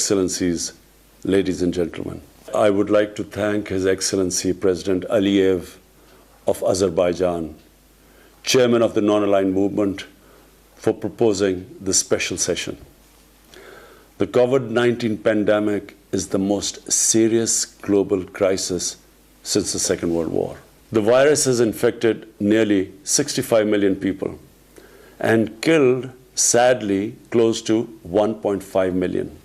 Excellencies, ladies and gentlemen. I would like to thank His Excellency President Aliyev of Azerbaijan, Chairman of the Non-Aligned Movement, for proposing this special session. The COVID-19 pandemic is the most serious global crisis since the Second World War. The virus has infected nearly 65 million people and killed, sadly, close to 1.5 million.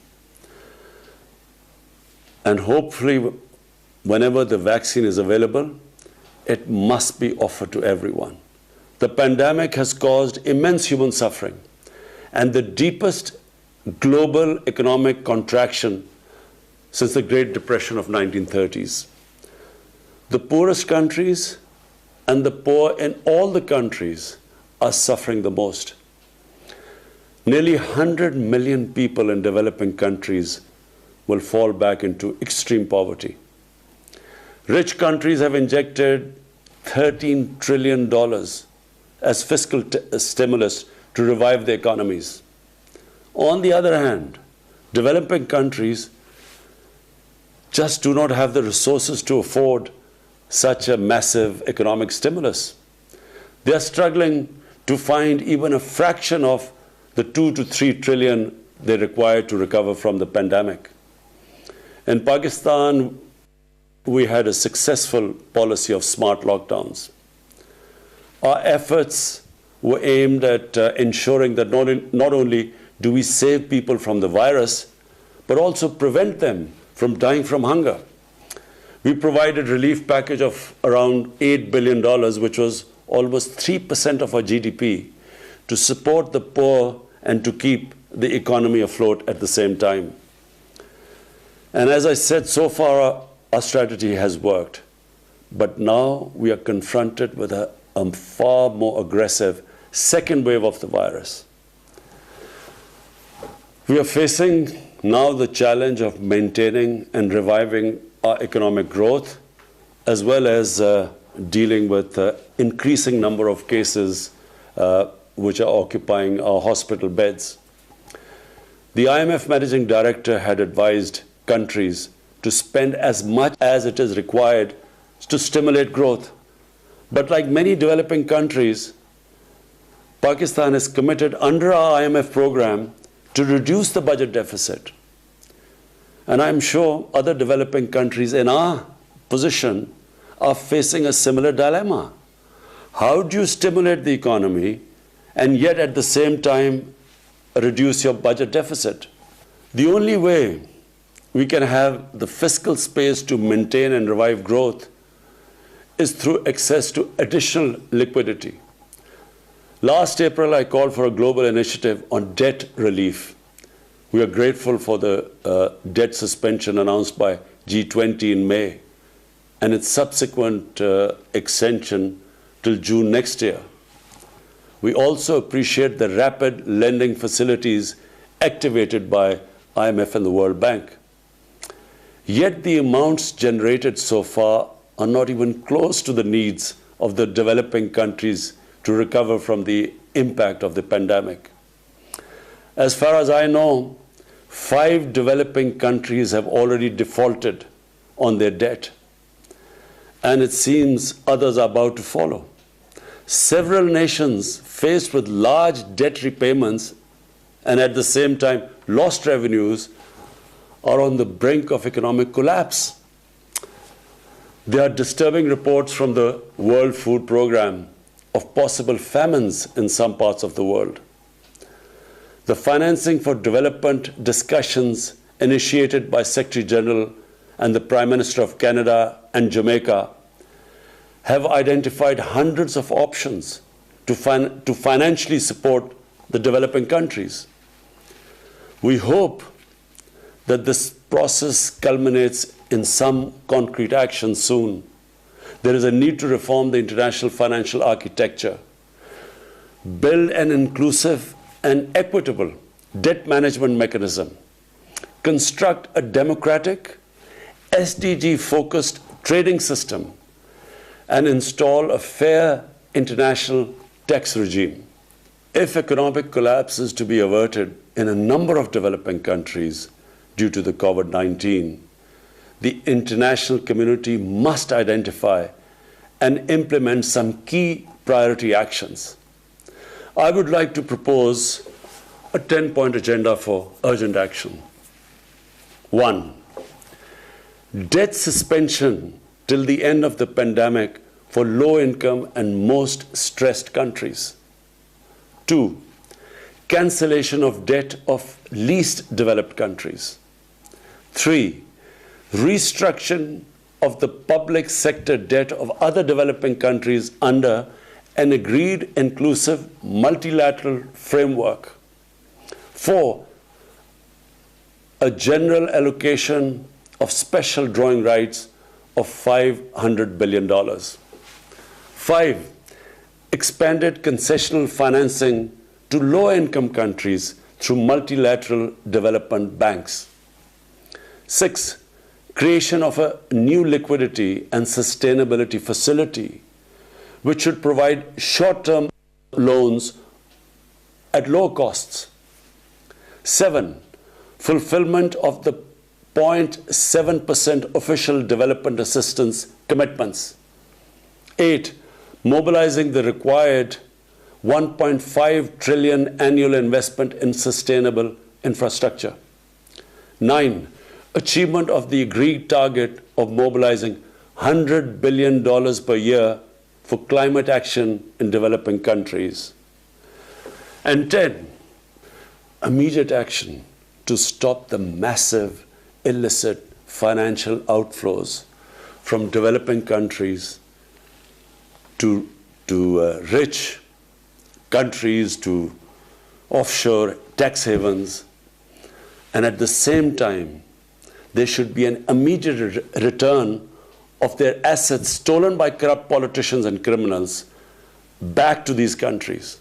And hopefully, whenever the vaccine is available, it must be offered to everyone. The pandemic has caused immense human suffering and the deepest global economic contraction since the Great Depression of 1930s. The poorest countries and the poor in all the countries are suffering the most. Nearly 100 million people in developing countries will fall back into extreme poverty. Rich countries have injected $13 trillion as fiscal stimulus to revive their economies. On the other hand, developing countries just do not have the resources to afford such a massive economic stimulus. They are struggling to find even a fraction of the 2 to 3 trillion they require to recover from the pandemic. In Pakistan, we had a successful policy of smart lockdowns. Our efforts were aimed at ensuring that not only do we save people from the virus, but also prevent them from dying from hunger. We provided a relief package of around $8 billion, which was almost 3% of our GDP, to support the poor and to keep the economy afloat at the same time. And as I said, so far our strategy has worked. But now we are confronted with a far more aggressive second wave of the virus. We are facing now the challenge of maintaining and reviving our economic growth, as well as dealing with the increasing number of cases which are occupying our hospital beds. The IMF Managing Director had advised countries to spend as much as it is required to stimulate growth. But like many developing countries, Pakistan is committed under our IMF program to reduce the budget deficit. And I'm sure other developing countries in our position are facing a similar dilemma. How do you stimulate the economy and yet at the same time reduce your budget deficit? The only way we can have the fiscal space to maintain and revive growth is through access to additional liquidity. Last April, I called for a global initiative on debt relief. We are grateful for the debt suspension announced by G20 in May and its subsequent extension till June next year. We also appreciate the rapid lending facilities activated by IMF and the World Bank. Yet the amounts generated so far are not even close to the needs of the developing countries to recover from the impact of the pandemic. As far as I know, 5 developing countries have already defaulted on their debt, and it seems others are about to follow. Several nations faced with large debt repayments and at the same time lost revenues are on the brink of economic collapse. There are disturbing reports from the World Food Programme of possible famines in some parts of the world. The financing for development discussions initiated by Secretary General and the Prime Minister of Canada and Jamaica have identified hundreds of options to financially support the developing countries. We hope that this process culminates in some concrete action soon. There is a need to reform the international financial architecture, build an inclusive and equitable debt management mechanism, construct a democratic, SDG-focused trading system, and install a fair international tax regime. If economic collapse is to be averted in a number of developing countries, due to the COVID-19. The international community must identify and implement some key priority actions. I would like to propose a 10-point agenda for urgent action. 1. Debt suspension till the end of the pandemic for low-income and most stressed countries. 2. Cancellation of debt of least developed countries. 3. Restructuring of the public sector debt of other developing countries under an agreed inclusive multilateral framework. 4. A general allocation of special drawing rights of $500 billion. 5. Expanded concessional financing to low-income countries through multilateral development banks. 6. Creation of a new liquidity and sustainability facility, which should provide short-term loans at low costs. 7. Fulfillment of the 0.7% official development assistance commitments. 8. Mobilizing the required 1.5 trillion annual investment in sustainable infrastructure. 9. Achievement of the agreed target of mobilizing $100 billion per year for climate action in developing countries. And 10. Immediate action to stop the massive illicit financial outflows from developing countries to rich countries, to offshore tax havens, and at the same time there should be an immediate return of their assets stolen by corrupt politicians and criminals back to these countries.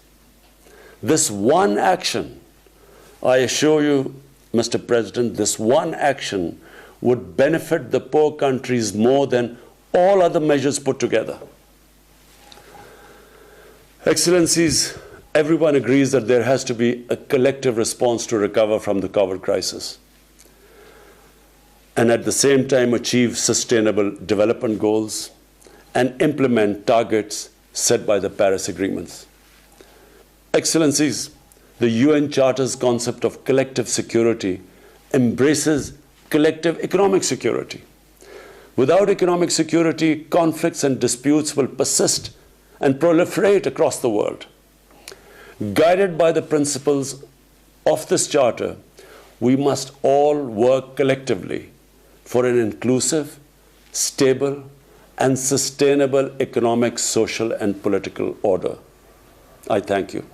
This one action, I assure you, Mr. President, this one action would benefit the poor countries more than all other measures put together. Excellencies, everyone agrees that there has to be a collective response to recover from the COVID crisis, and at the same time achieve sustainable development goals and implement targets set by the Paris Agreements. Excellencies, the UN Charter's concept of collective security embraces collective economic security. Without economic security, conflicts and disputes will persist and proliferate across the world. Guided by the principles of this Charter, we must all work collectively for an inclusive, stable, and sustainable economic, social, and political order. I thank you.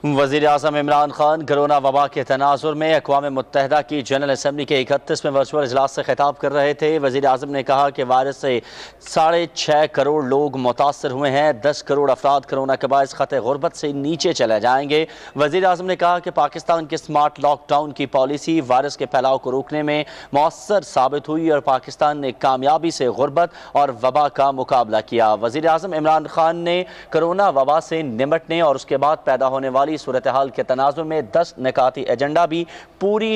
वज़ीर आज़म Imran Khan corona वबा के तनाजुर में अक़वाम मुत्तहिदा की general assembly के 31वें virtual इजलास से खिताब कर रहे थे। वज़ीर आज़म ने कहा कि वायरस से 6.5 करोड़ लोग मुतासर हुए हैं। 10 करोड़ अफराद कोरोना के बायस ख़त गुरबत से नीचे चले जाएंगे। वज़ीर आज़म ने कहा कि पाकिस्तान की स्मार्ट लॉकडाउन की पॉलिसी वायरस के फैलाव को रोकने में मौसर साबित हुई और पाकिस्तान ने कामयाबी से गुरबत और वबा का मुकाबला किया। वज़ीर आज़म इमरान खान ने कोरोना वबा से निमटने और उसके बाद पैदा होने वाली सूरत हाल के तनाजुर में 10 निकाती एजेंडा भी पूरी